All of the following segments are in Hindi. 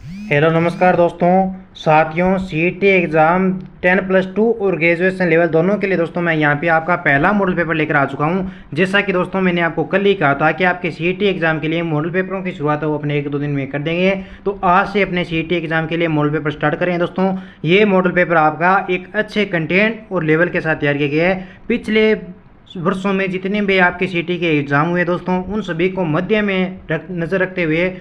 हेलो नमस्कार दोस्तों। साथियों, सीईटी एग्ज़ाम 10+2 और ग्रेजुएशन लेवल दोनों के लिए दोस्तों मैं यहाँ पे आपका पहला मॉडल पेपर लेकर आ चुका हूँ। जैसा कि दोस्तों मैंने आपको कल ही कहा था कि आपके सीईटी एग्ज़ाम के लिए मॉडल पेपरों की शुरुआत है वो अपने 1-2 दिन में कर देंगे। तो आज से अपने सीईटी एग्ज़ाम के लिए मॉडल पेपर स्टार्ट करें दोस्तों। ये मॉडल पेपर आपका एक अच्छे कंटेंट और लेवल के साथ तैयार किया गया है। पिछले वर्षों में जितने भी आपके सीईटी के एग्ज़ाम हुए दोस्तों, उन सभी को मध्य में नज़र रखते हुए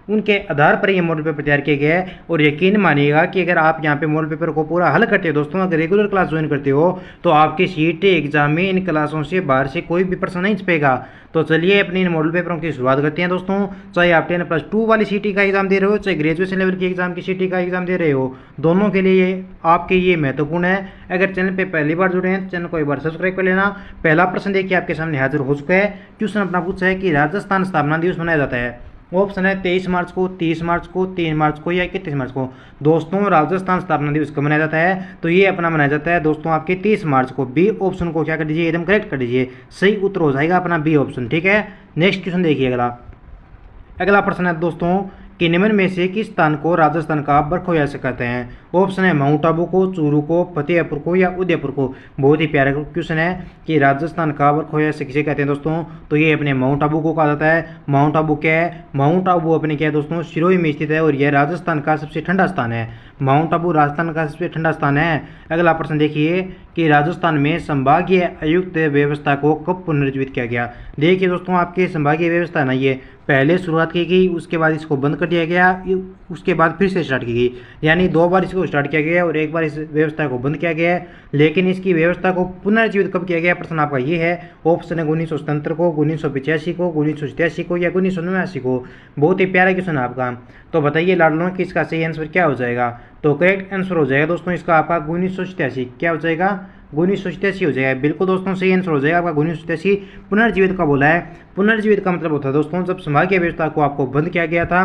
उनके आधार पर ये मॉडल पेपर तैयार किया गया है। और यकीन मानिएगा कि अगर आप यहाँ पे मॉडल पेपर को पूरा हल करते हो दोस्तों, अगर रेगुलर क्लास ज्वाइन करते हो तो आपकी सीईटी एग्जाम में इन क्लासों से बाहर से कोई भी प्रश्न नहीं छपेगा। तो चलिए अपने इन मॉडल पेपरों की शुरुआत करते हैं दोस्तों। चाहे आप 10+2 वाली सीईटी का एग्जाम दे रहे हो, चाहे ग्रेजुएशन लेवल की एग्जाम की सीईटी का एग्जाम दे रहे हो, दोनों के लिए आपके ये महत्वपूर्ण है। अगर चैनल पे पहली बार जुड़े हैं चैनल को एक बार सब्सक्राइब कर लेना। पहला प्रश्न देखिए आपके सामने हाजिर हो चुका है। क्वेश्चन अपना पूछा है कि राजस्थान स्थापना दिवस मनाया जाता है। ऑप्शन है 23 मार्च को, 30 मार्च को, 3 मार्च को या 31 मार्च को। दोस्तों राजस्थान स्थापना दिवस कब मनाया जाता है? तो ये अपना मनाया जाता है दोस्तों आपके 30 मार्च को। बी ऑप्शन को क्या कर दीजिए, एकदम करेक्ट कर दीजिए। सही उत्तर हो जाएगा अपना बी ऑप्शन। ठीक है, नेक्स्ट क्वेश्चन देखिए। अगला प्रश्न है दोस्तों कि निम्न में से किस स्थान को राजस्थान का बरखोया से कहते हैं? ऑप्शन है माउंट आबू को, चूरू को, फतेहपुर को या उदयपुर को। बहुत ही प्यारा क्वेश्चन है कि राजस्थान का बरखोया से किसे कहते हैं दोस्तों? तो ये अपने माउंट आबू को कहा जाता है। माउंट आबू क्या है? माउंट आबू अपने क्या है दोस्तों, सिरोही में स्थित है और यह राजस्थान का सबसे ठंडा स्थान है। माउंट आबू राजस्थान का सबसे ठंडा स्थान है। अगला प्रश्न देखिए कि राजस्थान में संभागीय आयुक्त व्यवस्था को कब पुनर्जीवित किया गया? देखिए दोस्तों आपकी संभागीय व्यवस्था ना ये पहले शुरुआत की गई, उसके बाद इसको बंद कर दिया गया, उसके बाद फिर से स्टार्ट की गई। यानी 2 बार इसको स्टार्ट किया गया और 1 बार इस व्यवस्था को बंद किया गया है। लेकिन इसकी व्यवस्था को पुनर्जीवित कब किया गया? प्रश्न आपका ये है। ऑप्शन है 1977 को, 1985 को, 1987 को या 1989 को। बहुत ही प्यारा क्वेश्चन है आपका। तो बताइए लाडलों कि इसका सही आंसर क्या हो जाएगा? तो करेक्ट आंसर हो जाएगा दोस्तों इसका आपका 1987। क्या हो जाएगा? 1987 हो जाएगा। बिल्कुल दोस्तों सही आंसर हो जाएगा आपका 1987। पुनर्जीवित का बोला है। पुनर्जीवित का मतलब होता है दोस्तों जब संभागीय व्यवस्था को आपको बंद किया गया था,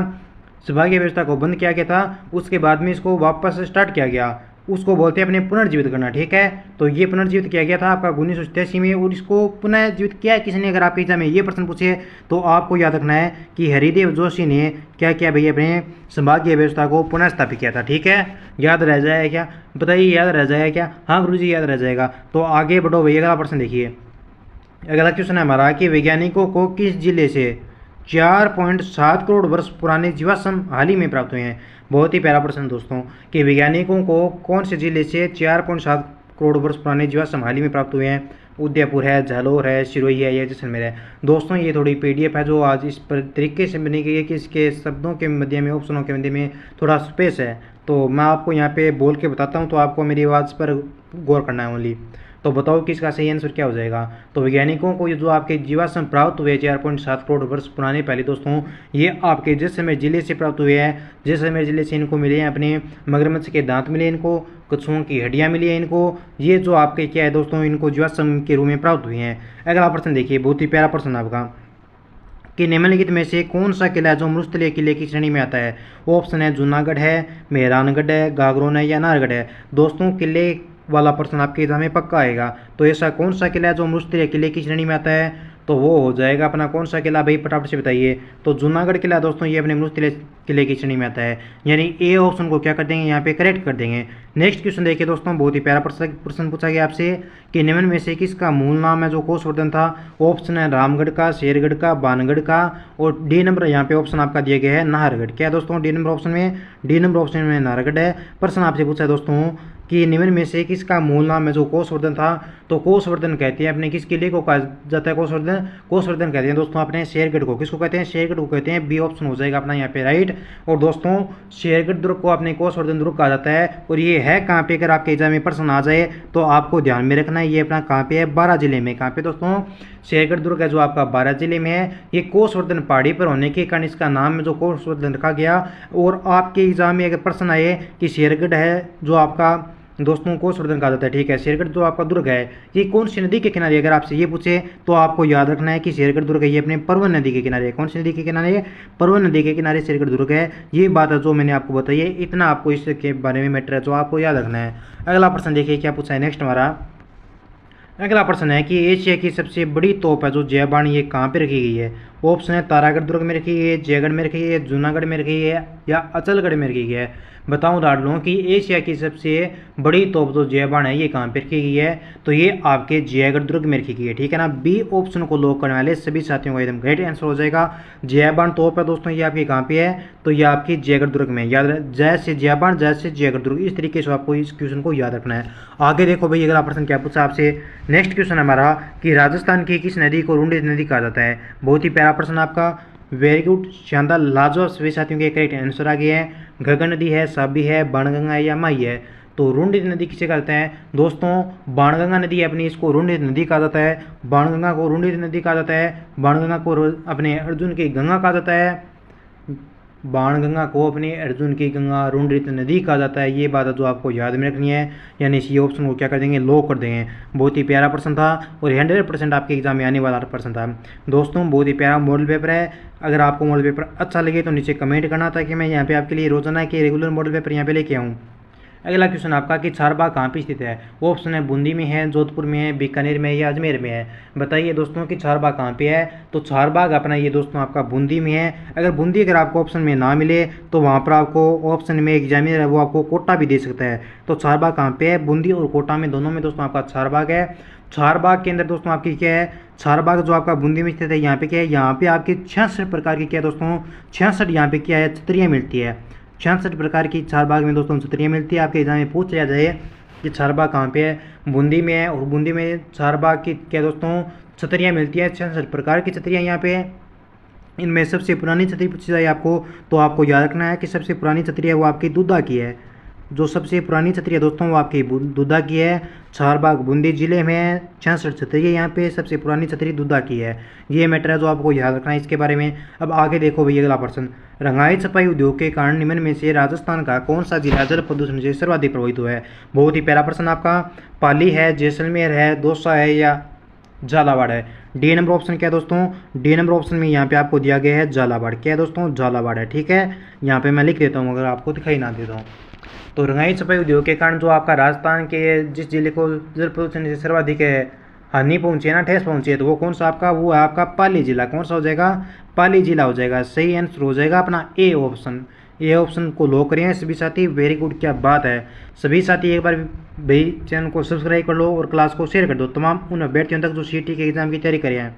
संभागीय व्यवस्था को बंद किया गया था, उसके बाद में इसको वापस स्टार्ट किया गया, उसको बोलते हैं अपने पुनर्जीवित करना। ठीक है, तो ये पुनर्जीवित किया गया था आपका 1987 में। और इसको पुनर्जीवित किया है किसने? अगर आपके एग्जाम में ये प्रश्न पूछे तो आपको याद रखना है कि हरिदेव जोशी ने क्या किया भैया, अपने संभागीय व्यवस्था को पुनः स्थापित किया था। ठीक है, याद रह जाएगा क्या? बताइए याद रह जाएगा क्या? हाँ गुरुजी याद रह जाएगा। तो आगे बढ़ो भैया, अगला प्रश्न देखिए। अगला क्वेश्चन है हमारा कि वैज्ञानिकों को किस जिले से 4.7 करोड़ वर्ष पुराने जीवाश्म हाल ही में प्राप्त हुए हैं? बहुत ही प्यारा प्रश्न दोस्तों कि वैज्ञानिकों को कौन से जिले से 4.7 करोड़ वर्ष पुराने जीवाश्म हाल ही में प्राप्त हुए हैं? उदयपुर है, जालौर है, सिरोही है या जैसलमेर है। दोस्तों ये थोड़ी पीडीएफ है जो आज इस पर तरीके से बनी गई है कि इसके शब्दों के मध्य में, ऑप्शनों के मध्य में थोड़ा स्पेस है। तो मैं आपको यहाँ पे बोल के बताता हूँ तो आपको मेरी आवाज़ पर गौर करना है ओनली। तो बताओ कि इसका सही आंसर क्या हो जाएगा? तो वैज्ञानिकों को ये जो आपके जीवाश्म प्राप्त हुए 4.7 करोड़ वर्ष पुराने, पहले दोस्तों ये आपके जैसलमेर जिले से प्राप्त हुए हैं। जैसलमेर जिले से इनको मिले हैं अपने मगरमच्छ के दांत मिले, इनको कछुओं की हड्डियां मिली हैं इनको। ये जो आपके क्या है दोस्तों, इनको जीवाश्म के रूप में प्राप्त हुए हैं। अगला प्रश्न देखिए, बहुत ही प्यारा प्रश्न आपका कि निम्नलिखित में से कौन सा किला है जो मरुस्थलीय किले की श्रेणी में आता है? ऑप्शन है जूनागढ़ है, मेहरानगढ़ है, गागरोन है या नाहरगढ़ है। दोस्तों किले वाला प्रश्न आपके एग्जाम में पक्का आएगा। तो ऐसा कौन सा किला है जो मरुस्थलीय किले की श्रेणी में आता है? तो वो हो जाएगा अपना कौन सा किला भाई, फटाफट से बताइए। तो जूनागढ़ किला दोस्तों ये अपने मरुस्थलीय किले की श्रेणी में आता है। यानी ए ऑप्शन को क्या कर देंगे, यहाँ पे करेक्ट कर देंगे। नेक्स्ट क्वेश्चन देखिए दोस्तों, बहुत ही प्यारा प्रश्न पूछा गया आपसे कि निम्न में से किसका मूल नाम है जो कोषवर्धन था? ऑप्शन है रामगढ़ का, शेरगढ़ का, बानगढ़ का और डी नंबर यहाँ पे ऑप्शन आपका दिया गया है नाहरगढ़। क्या है दोस्तों डी नंबर ऑप्शन में? डी नंबर ऑप्शन में नाहरगढ़ है। प्रश्न आपसे पूछा है दोस्तों कि निम्न में से किसका मूल नाम है जो कोषवर्धन था? तो कोषवर्धन कहते हैं अपने किस किले को कहा जाता है? कोषवर्धन, कोषवर्धन कहते हैं दोस्तों अपने शेरगढ़ को। किसको कहते हैं? शेरगढ़ को कहते हैं। बी ऑप्शन हो जाएगा अपना यहाँ पे राइट। और दोस्तों शेरगढ़ दुर्ग को अपने कोषवर्धन दुर्ग कहा जाता है। और ये है कहाँ पे? अगर आपके एग्जाम में प्रश्न आ जाए तो आपको ध्यान में रखना है, ये अपना कहाँ पे है? 12 जिले में। कहाँ पे दोस्तों? शेरगढ़ दुर्ग है जो आपका 12 जिले में है। ये कोषवर्धन पहाड़ी पर होने के कारण इसका नाम जो कोषवर्धन रखा गया। और आपके एग्जाम में अगर प्रश्न आए कि शेरगढ़ है जो आपका दोस्तों कोषवर्धन कहा जाता है, ठीक है, शेरगढ़ जो आपका दुर्ग है ये कौन सी नदी के किनारे? अगर आपसे ये पूछे तो आपको याद रखना है कि शेरगढ़ दुर्ग है ये अपने परवन नदी के किनारे है। कौन सी नदी के किनारे? परवन नदी के किनारे शेरगढ़ दुर्ग है। ये बात है जो मैंने आपको बताई है, इतना आपको इसके बारे में मैटर है जो आपको याद रखना है। अगला प्रश्न देखिए क्या पूछा है नेक्स्ट हमारा। अगला प्रश्न है कि एशिया की सबसे बड़ी तोप है जो जय बाण ये कहाँ पे रखी गई है? ऑप्शन है तारागढ़ दुर्ग में रखी गई है, जयगढ़ में रखी गई है, जूनागढ़ में रखी गई है या अचलगढ़ में रखी गई है। बताऊं उदाहरण लूँ कि एशिया की सबसे बड़ी तोप जो जयबान है ये कहाँ पर रखी गई है, तो ये आपके जयगढ़ दुर्ग में रखी गई है। ठीक है ना, बी ऑप्शन को लॉक करने वाले सभी साथियों का एकदम ग्रेट आंसर हो जाएगा। जयबान तोप है दोस्तों, ये आपकी कहाँ पे है, तो ये आपकी जयगढ़ दुर्ग में। याद जय से जयबान, जय से जयगढ़ दुर्ग, इस तरीके से आपको इस क्वेश्चन को याद रखना है। आगे देखो भाई अगला प्रश्न क्या पूछा आपसे। नेक्स्ट क्वेश्चन हमारा कि राजस्थान की किस नदी को रुंडी नदी कहा जाता है। बहुत ही प्यारा प्रश्न आपका, वेरी गुड, शानदार, लाजवाब, सभी साथियों के करेक्ट आंसर आ गए हैं। घग्गर नदी है, साबी है, बाणगंगा है या माई है। तो रुंडी नदी किसे कहते हैं दोस्तों, बाणगंगा नदी अपनी इसको रुंडी नदी कहा जाता है। बाणगंगा को रुंडी नदी कहा जाता है। बाणगंगा को अपने अर्जुन की गंगा कहा जाता है। बाणगंगा को अपने अर्जुन की गंगा रुंडित नदी कहा जाता है। ये बात है जो आपको याद में रखनी है, यानी इसी ऑप्शन को क्या कर देंगे, लॉक कर देंगे। बहुत ही प्यारा प्रश्न था और 100% आपके एग्जाम में आने वाला प्रश्न था दोस्तों। बहुत ही प्यारा मॉडल पेपर है। अगर आपको मॉडल पेपर अच्छा लगे तो नीचे कमेंट करना ताकि मैं यहाँ पे आपके लिए रोजाना के रेगुलर मॉडल पेपर यहाँ पे लेके आऊँ। अगला क्वेश्चन आपका कि चारबाग कहाँ पे स्थित है। ऑप्शन है बूंदी में है, जोधपुर में है, बीकानेर में है या अजमेर में है। बताइए दोस्तों कि चारबाग कहाँ पे है, तो चारबाग अपना ये दोस्तों आपका बूंदी में है। अगर बूंदी अगर आपको ऑप्शन में ना मिले तो वहाँ पर आपको ऑप्शन में एग्जामिनर है वो आपको कोटा भी दे सकता है। तो चारबाग कहाँ पे है, बूंदी और कोटा में, दोनों में दोस्तों आपका चारबाग है। चारबाग के अंदर दोस्तों आपकी क्या है, चारबाग जो आपका बूंदी में स्थित है, यहाँ पे क्या है, यहाँ पे आपकी 66 प्रकार की क्या है दोस्तों, 66 यहाँ पे क्या है, छतरियाँ मिलती है। 66 प्रकार की चारबाग में दोस्तों छतरियाँ मिलती है। आपके एग्जाम में पूछ लिया जाए कि चारबाग कहाँ पे है, बूंदी में है, और बूंदी में चारबाग की क्या दोस्तों छतरियाँ मिलती है, 66 प्रकार की छतरियाँ यहाँ पे है। इनमें सबसे पुरानी छतरी पूछी जाए आपको तो आपको याद रखना है कि सबसे पुरानी छतरी है वो आपकी दूधा की है। जो सबसे पुरानी छतरी है दोस्तों वो आपकी दूधा की है। चारबाग बूंदी जिले में 66 छतरी है, यहाँ पे सबसे पुरानी छतरी दूधा की है। ये मैटर है जो आपको याद रखना है इसके बारे में। अब आगे देखो भैया अगला प्रश्न, रंगाई छपाई उद्योग के कारण निम्न में से राजस्थान का कौन सा जिला जल प्रदूषण से सर्वाधिक प्रभावित हुआ है। बहुत ही प्यारा प्रश्न आपका, पाली है, जैसलमेर है, दौसा है या झालावाड़ है। डी नंबर ऑप्शन क्या है दोस्तों, डी नंबर ऑप्शन में यहाँ पे आपको दिया गया है झालावाड़। क्या है दोस्तों, झालावाड़ है। ठीक है, यहाँ पे मैं लिख देता हूँ अगर आपको दिखाई ना देता हूँ। तो रंगाई छपाई उद्योग के कारण जो आपका राजस्थान के जिस जिले को जल प्रदूषण से सर्वाधिक हानि पहुंची है ना, ठेस पहुंची है, तो वो कौन सा आपका, वो है आपका पाली जिला। कौन सा हो जाएगा, पाली जिला हो जाएगा। सही आंसर हो जाएगा अपना ए ऑप्शन। ए ऑप्शन को लो करें सभी साथी, वेरी गुड, क्या बात है। सभी साथी एक बार भाई चैनल को सब्सक्राइब कर लो और क्लास को शेयर कर दो तमाम उन अभ्यर्थियों तक जो सीटी के एग्जाम की तैयारी करें हैं।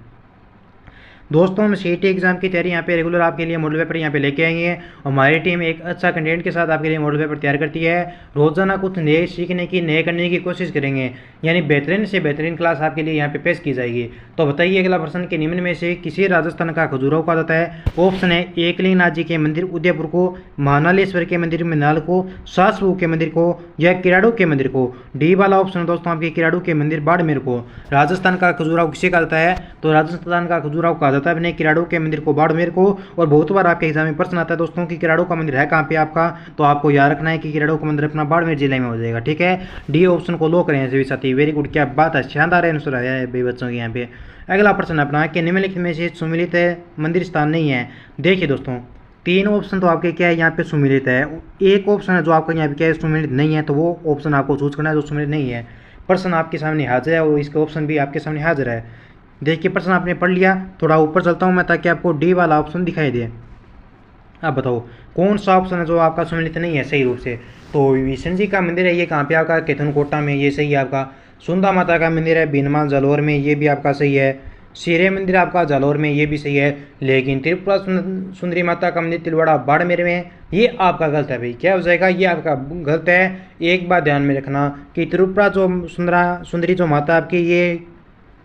दोस्तों हम सीटी एग्जाम की तैयारी यहाँ पे रेगुलर आपके लिए मॉडल पेपर यहाँ पे लेके आएंगे। हमारी टीम एक अच्छा कंटेंट के साथ आपके लिए मॉडल पेपर तैयार करती है। रोजाना कुछ नए सीखने की, नए करने की कोशिश करेंगे, यानी बेहतरीन से बेहतरीन क्लास आपके लिए यहाँ पे पेश की जाएगी। तो बताइए अगला प्रश्न के निम्न में से किसी राजस्थान का खजुराहो कहा जाता है। ऑप्शन है एकलिंगनाथ जी के मंदिर उदयपुर को, महानालेश्वर के मंदिर मिनाल को, सासबू के मंदिर को या किराड़ू के मंदिर को। डी वाला ऑप्शन दोस्तों आपके किराड़ू के मंदिर बाड़मेर को। राजस्थान का खजुराहो किसे कहा जाता है, तो राजस्थान का खजुराहो कहा जाता है अपने किराड़ू के मंदिर को, बाड़मेर को। और बहुत बार आपके एग्जाम में प्रश्न आता है दोस्तों कि किराड़ू का मंदिर है कहाँ पे आपका, तो आपको याद रखना है कि किराड़ू का मंदिर अपना बाड़मेर जिले में हो जाएगा। ठीक है, डी ऑप्शन को लो करें सभी साथी, वेरी गुड, क्या बात है, शानदार आंसर आया है भाई बच्चों के यहाँ पे। अगला प्रश्न अपना कि निम्नलिखित में से सुमिलित मंदिर स्थान नहीं है। देखिए दोस्तों तीन ऑप्शन तो आपके क्या है यहाँ पे सुमिलित है, एक ऑप्शन है जो आपका यहाँ पे क्या है सुमिलित नहीं है, तो वो ऑप्शन आपको चूज करना है जो सुमिलित नहीं है। प्रश्न आपके सामने हाजिर है और इसका ऑप्शन भी आपके सामने हाजिर है। देखिए प्रश्न आपने पढ़ लिया, थोड़ा ऊपर चलता हूँ मैं ताकि आपको डी वाला ऑप्शन दिखाई दे। अब बताओ कौन सा ऑप्शन है जो आपका सुमिलित नहीं है सही रूप से। तो विष्णु जी का मंदिर है, ये कहाँ पे आपका, केथनकोटा में, ये सही है आपका। सुंदा माता का मंदिर है बीनमाल जालौर में, ये भी आपका सही है। सिरे मंदिर आपका जालौर में, ये भी सही है। लेकिन त्रिपुरा सुंदरी माता का मंदिर तिलवाड़ा बाड़मेर में, ये आपका गलत है भाई। क्या हो जाएगा, ये आपका गलत है। एक बात ध्यान में रखना कि त्रिपुरा जो सुंदरी जो माता आपकी ये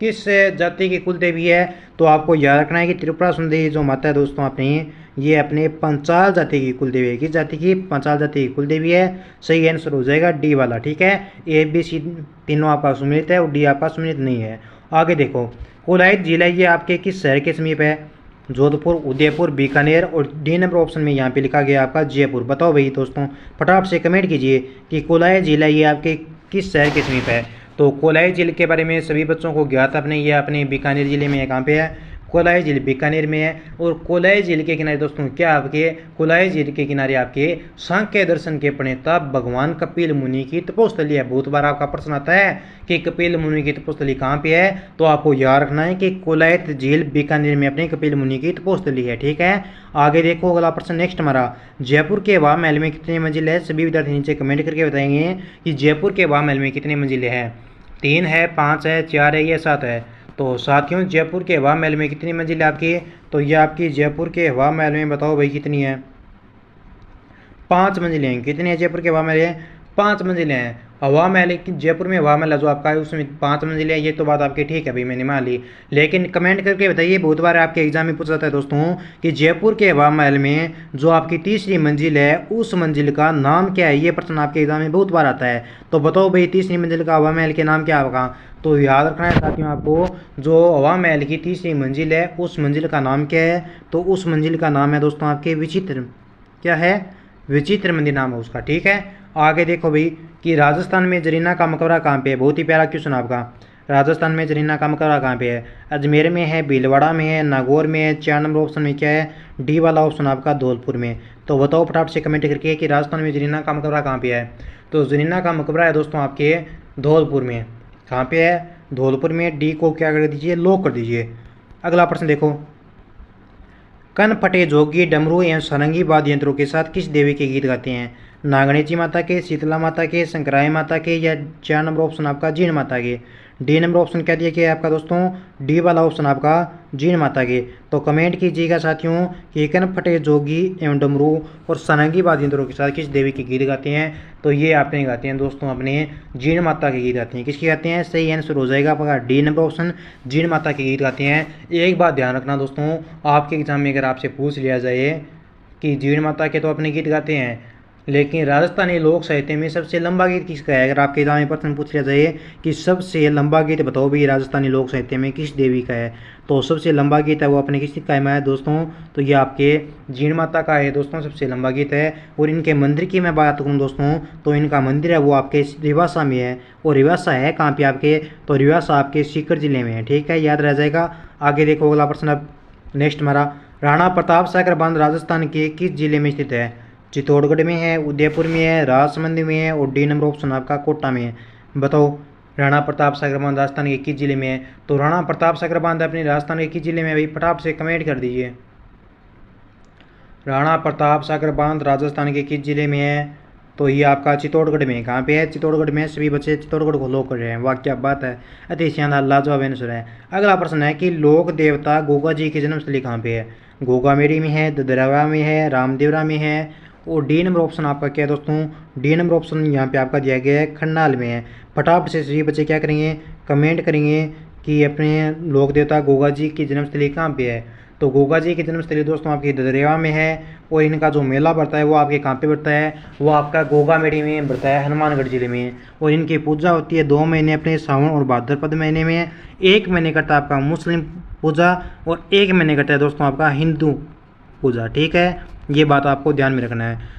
किस जाति की कुल देवी है, तो आपको याद रखना है कि त्रिपुरा सुंदरी जो माता है दोस्तों अपनी, ये अपने पंचाल जाति की कुल देवी है। किस जाति की, पंचाल जाति की कुल देवी है। सही आंसर हो जाएगा डी वाला। ठीक है, ए बी सी तीनों आपका सुमिलित है और डी आपका सुमिलित नहीं है। आगे देखो कोलायत जिला ये आपके किस शहर के समीप है, जोधपुर, उदयपुर, बीकानेर, और डी नंबर ऑप्शन में यहाँ पे लिखा गया आपका जयपुर। बताओ भाई दोस्तों फटाफट से कमेंट कीजिए कि कोलायत जिला ये आपके किस शहर के समीप है। तो कोलायत जिले के बारे में सभी बच्चों को ज्ञात अपने, ये अपने बीकानेर जिले में कहाँ पे है, कोलाई झील बीकानेर में है। और कोलाई झील के किनारे दोस्तों क्या आपके कोलाई झील के किनारे आपके सांख्य दर्शन के प्रणेता भगवान कपिल मुनि की तपोस्थली है। बहुत बार आपका प्रश्न आता है कि कपिल मुनि की तपोस्थली कहाँ पे है, तो आपको याद रखना है कि कोलाई झील बीकानेर में अपने कपिल मुनि की तपोस्थली है। ठीक है, आगे देखो अगला प्रश्न नेक्स्ट हमारा, जयपुर के हवा महल में कितनी मंजिल है। सभी विद्यार्थी नीचे कमेंट करके बताएंगे कि जयपुर के हवा महल में कितनी मंजिलें हैं। 3 है, 5 है, 4 है या 7 है। तो साथियों जयपुर के हवा महल में कितनी मंजिल है आपकी, तो ये आपकी जयपुर के हवा महल में बताओ भाई कितनी है। 5 मंजिलें हैं। कितनी है जयपुर के हवा महल है, 5 मंजिलें हैं। हवा महल जयपुर में हवा महल जो आपका है उसमें 5 मंजिलें, ये तो बात आपकी ठीक है भाई, मैंने मान ली। लेकिन कमेंट करके बताइए, बहुत बार आपके एग्जाम में पूछा जाता है दोस्तों कि जयपुर के हवा महल में जो आपकी तीसरी मंजिल है उस मंजिल का नाम क्या है। ये प्रश्न आपके एग्जाम में बहुत बार आता है। तो बताओ भाई तीसरी मंजिल का हवा महल के नाम क्या होगा। तो याद रखना है साथियों आपको, जो हवा महल की तीसरी मंजिल है उस मंजिल का नाम क्या है, तो उस मंजिल का नाम है दोस्तों आपके विचित्र, क्या है, विचित्र मंदिर नाम है उसका। ठीक है, आगे देखो भाई कि राजस्थान में जरीना का मकबरा कहाँ पे है। बहुत ही प्यारा क्वेश्चन आपका, राजस्थान में जरीना का मकबरा कहाँ पे है। अजमेर में है, भीलवाड़ा में है, नागौर में है। 4 नंबर ऑप्शन में क्या है, डी वाला ऑप्शन आपका धौलपुर में। तो बताओ फटाफट से कमेंट करके कि राजस्थान में जरीना का मकबरा कहाँ पे है। तो जरीना का मकबरा है दोस्तों आपके धौलपुर में। कहाँ पे है, धौलपुर में। डी को क्या कर दीजिए, लॉक कर दीजिए। अगला प्रश्न देखो, कन फटे जोगी डमरू एवं सारंगी वाद्य यंत्रों के साथ किस देवी के गीत गाते हैं। नागणेची माता के, शीतला माता के, शंकराय माता के या 4 नंबर ऑप्शन आपका जीण माता के। डी नंबर ऑप्शन क्या दिया गया है आपका दोस्तों, डी वाला ऑप्शन आपका जीण माता के। तो कमेंट कीजिएगा साथियों कि कन फटे जोगी एवं डमरू और सारंगी वाद्य यंत्रों के साथ किस देवी के गीत गाते हैं। तो ये आपने गाते हैं दोस्तों अपने जीण माता के गीत गाते हैं। किसके गाते हैं, सही आंसर हो जाएगा आपका D number option, Jeen Mata के गीत गाते हैं। एक बात ध्यान रखना दोस्तों, आपके एग्जाम में अगर आपसे पूछ लिया जाए कि जीण माता के तो अपने गीत गाते हैं, लेकिन राजस्थानी लोक साहित्य में सबसे लंबा गीत किसका है। अगर आपके एग्जाम में प्रश्न पूछ लिया जाए कि सबसे लंबा गीत बताओ भी राजस्थानी लोक साहित्य में किस देवी का है, तो सबसे लंबा गीत है वो अपने किसका कायमा है दोस्तों, तो ये आपके जीण माता का है दोस्तों, सबसे लंबा गीत है। और इनके मंदिर की मैं बात करूँ दोस्तों, तो इनका मंदिर है वो आपके रिवासा में है। और रिवासा है कहाँ पे आपके, तो रिवासा आपके सीकर जिले में है। ठीक है, याद रह जाएगा। आगे देखो अगला प्रश्न अब नेक्स्ट हमारा, राणा प्रताप सागर बांध राजस्थान के किस जिले में स्थित है। चित्तौड़गढ़ में है, उदयपुर में है, राजसमंद में है और डी नंबर ऑप्शन आपका कोटा में है। बताओ राणा प्रताप सागर बांध राजस्थान के किस जिले में है। तो राणा प्रताप सागर बांध अपने राजस्थान के किस जिले में है भाई, फटाफट से कमेंट कर दीजिए। राणा प्रताप सागर बांध राजस्थान के किस जिले में है, तो ये आपका चित्तौड़गढ़ में। कहाँ पे है, चित्तौड़गढ़ में। सभी बच्चे चित्तौड़गढ़ को लॉक कर रहे हैं, वाह क्या बात है, अति शानदार लाजवाब आंसर है। अगला प्रश्न है कि लोक देवता गोगा जी की जन्मस्थली कहाँ पे है। गोगामेड़ी में है, ददरावा में है, रामदेवरा में है और डी नंबर ऑप्शन आपका क्या है दोस्तों, डी नंबर ऑप्शन यहाँ पे आपका दिया गया है खन्नाल में है। फटाफट से सभी बच्चे क्या करेंगे, कमेंट करेंगे कि अपने लोक देवता गोगा जी की जन्मस्थली कहाँ पे है। तो गोगा जी की जन्मस्थली दोस्तों आपकी ददरेवा में है। और इनका जो मेला बढ़ता है वो आपके कहाँ पे बढ़ता है, वो आपका गोगामेड़ी में बढ़ता है, हनुमानगढ़ जिले में। और इनकी पूजा होती है 2 महीने अपने सावन और भाद्रपद महीने में। 1 महीने करता है आपका मुस्लिम पूजा और 1 महीने करता है दोस्तों आपका हिंदू पूजा। ठीक है, ये बात आपको ध्यान में रखना है।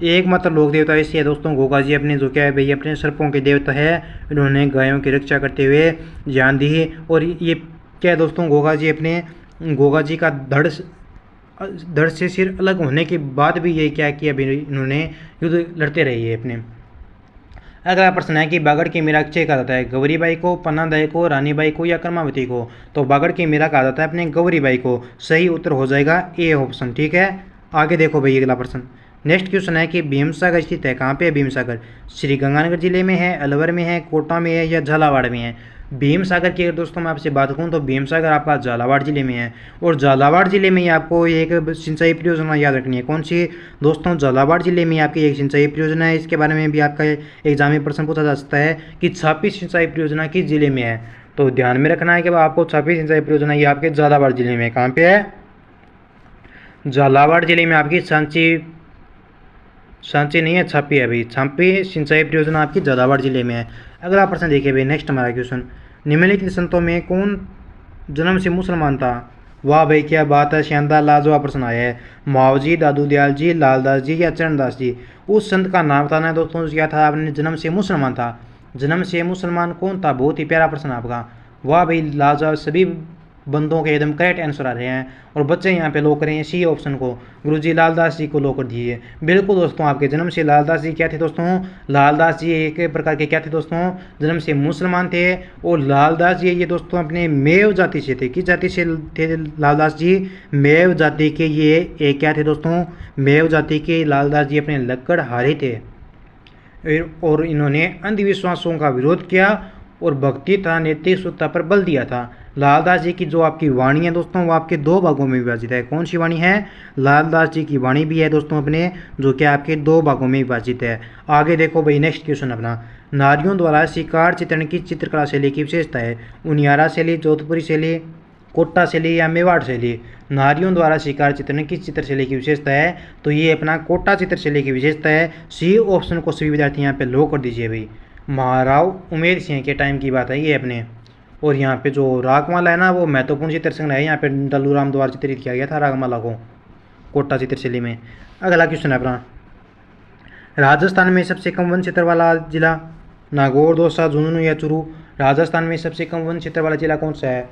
एकमात्र लोक देवता ऐसे है दोस्तों गोगा जी अपने जो क्या है भाई अपने सर्पों के देवता है। इन्होंने गायों की रक्षा करते हुए जान दी है। और ये क्या है दोस्तों, गोगा जी का धड़ से सिर अलग होने के बाद भी ये क्या किया भाई, इन्होंने युद्ध लड़ते रहे है अपने। अगला प्रश्न है कि बागड़ की मीरा किसे कहा जाता है, गौरीबाई को, पन्नादाई को, रानीबाई को या कर्मावती को। तो बागड़ की मीरा कहा जाता है अपने गौरीबाई को। सही उत्तर हो जाएगा ए ऑप्शन। ठीक है, आगे देखो भाई अगला प्रश्न नेक्स्ट क्वेश्चन है कि भीमसागर स्थित है। कहाँ पे है भीमसागर, श्री गंगानगर जिले में है, अलवर में है, कोटा में है या झालावाड़ में है। भीमसागर की अगर दोस्तों मैं आपसे बात करूँ तो भीमसागर आपका झालावाड़ जिले में है। और झालावाड़ जिले में ही आपको एक सिंचाई परियोजना याद रखनी है। कौन सी दोस्तों, झालावाड़ जिले में आपकी एक सिंचाई परियोजना है। इसके बारे में भी आपका एग्जाम में प्रश्न पूछा जा सकता है कि छापी सिंचाई परियोजना किस जिले में है। तो ध्यान में रखना है कि आपको छापी सिंचाई परियोजना ये आपके झालावाड़ जिले में। कहाँ पे है, झालावाड़ जिले में आपकी सांची नहीं है, छापी है भाई। छापी सिंचाई परियोजना आपकी झालावाड़ जिले में है। अगला प्रश्न देखिए भाई नेक्स्ट हमारा क्वेश्चन, निम्नलिखित संतों में कौन जन्म से मुसलमान था। वाह भाई क्या बात है, शानदार लाजवाब प्रश्न आया है। मावजी, दादू दयाल जी, लालदास जी या चरणदास जी। उस संत का नाम बताना है दोस्तों, क्या था, आपने जन्म से मुसलमान था। जन्म से मुसलमान कौन था, बहुत ही प्यारा प्रश्न आपका। वाह भाई लाजवाब, सभी बंदों के एकदम करेक्ट आंसर आ रहे हैं और बच्चे यहाँ पे लॉक कर रहे हैं सी ऑप्शन को। गुरुजी लालदास जी को लॉक कर दीजिए। बिल्कुल दोस्तों, आपके जन्म से लालदास जी क्या थे दोस्तों? लालदास जी एक प्रकार के क्या थे दोस्तों? जन्म से मुसलमान थे और लालदास जी ये दोस्तों अपने मेव जाति से थे। किस जाति से थे लालदास जी? मेव जाति के ये एक क्या थे दोस्तों? मेव जाति के लालदास जी अपने लक्कड़हारे थे और इन्होंने अंधविश्वासों का विरोध किया और भक्ति तथा नैतिक शुद्धता पर बल दिया था। लालदास जी की जो आपकी वाणी है दोस्तों वो आपके दो भागों में विभाजित है। कौन सी वाणी है? लालदास जी की वाणी भी है दोस्तों अपने, जो कि आपके दो भागों में विभाजित है। आगे देखो भाई नेक्स्ट क्वेश्चन अपना, नारियों द्वारा शिकार चित्रण की चित्रकला शैली की विशेषता है। उनियारा शैली, जोधपुरी शैली, कोटा शैली या मेवाड़ शैली। नारियों द्वारा शिकार चित्रण की चित्र शैली की विशेषता है तो ये अपना कोटा चित्र शैली की विशेषता है। सी ऑप्शन को सभी विद्यार्थी यहाँ पे लो कर दीजिए भाई। महाराव उमेर सिंह के टाइम की बात है ये अपने। और यहाँ पे जो रागमाला है ना वो महत्वपूर्ण चित्र संग्रह है। यहाँ पे डल्लूराम द्वारा चित्रित किया गया था रागमाला को कोटा चित्र शैली में। अगला क्वेश्चन है अपना, राजस्थान में सबसे कम वन क्षेत्र वाला जिला? नागौर, दौसा, झुंझुनू या चूरू? राजस्थान में सबसे कम वन क्षेत्र वाला जिला कौन सा है?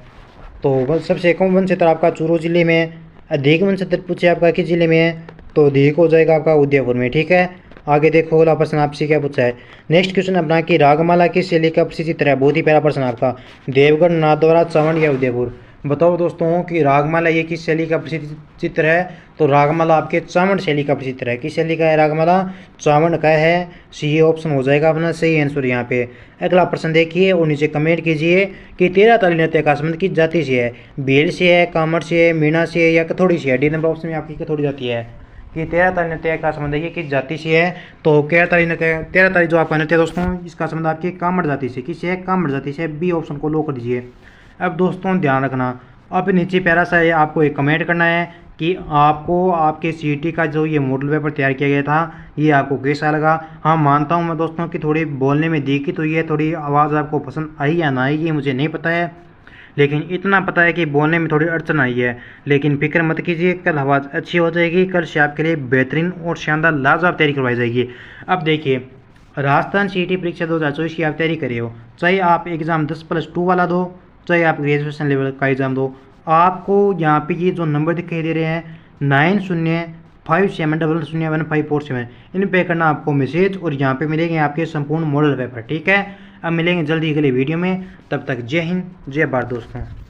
तो सबसे कम वन क्षेत्र आपका चूरू जिले में। अधिक वन क्षेत्र पूछे आपका किस जिले में है? तो अधिक हो जाएगा आपका उदयपुर में। ठीक है, आगे देखो अगला प्रश्न आपसे क्या पूछा है। नेक्स्ट क्वेश्चन अपना कि रागमाला किस शैली का प्रसिद्ध चित्र है? बहुत ही प्यारा प्रश्न आपका। देवगढ़, नाथद्वारा, चावंड या उदयपुर? बताओ दोस्तों कि रागमाला ये किस शैली का प्रसिद्ध चित्र है? तो रागमाला आपके चावंड शैली का प्रसिद्ध है। किस शैली का है रागमाला? चावंड का है। सी ऑप्शन हो जाएगा अपना सही आंसर यहाँ पे। अगला प्रश्न देखिए और नीचे कमेंट कीजिए कि 13 ताली नृत्य का संबंध किस जाति से है? भील से है, कामड़ से है, मीणा से है या कथोड़ी से है? डी नंबर ऑप्शन में आपकी कथोड़ी जाती है कि 13 ताली नृत्य का संबंध ये किस जाति से है? तो 13 ताली जो आपका नृत्य दोस्तों इसका संबंध आपकी कामड़ जाति से। किससे है? कामड़ जाति से। बी ऑप्शन को लो कर दीजिए। अब दोस्तों ध्यान रखना, अब नीचे प्यारा सा है आपको एक कमेंट करना है कि आपको आपके सीईटी का जो ये मॉडल पेपर तैयार किया गया था ये आपको कैसा लगा। हाँ मानता हूँ मैं दोस्तों कि थोड़ी बोलने में दिक्कत तो ये थोड़ी आवाज़ आपको पसंद आई या ना आई ये मुझे नहीं पता है, लेकिन इतना पता है कि बोलने में थोड़ी अड़चन आई है। लेकिन फिक्र मत कीजिए, कल आवाज़ अच्छी हो जाएगी। कल से आपके लिए बेहतरीन और शानदार लाजवाब तैयारी करवाई जाएगी। अब देखिए, राजस्थान सीईटी परीक्षा 2024 की आप तैयारी कर रहे हो, चाहे आप एग्ज़ाम 10+2 वाला दो, चाहे आप ग्रेजुएशन लेवल का एग्ज़ाम दो, आपको यहाँ पे ये जो नंबर दिखाई दे रहे हैं 9057001547 इन पे करना आपको मैसेज और यहाँ पे मिलेंगे आपके संपूर्ण मॉडल पेपर। ठीक है, अब मिलेंगे जल्दी अगले वीडियो में, तब तक जय हिंद जय भारत दोस्तों।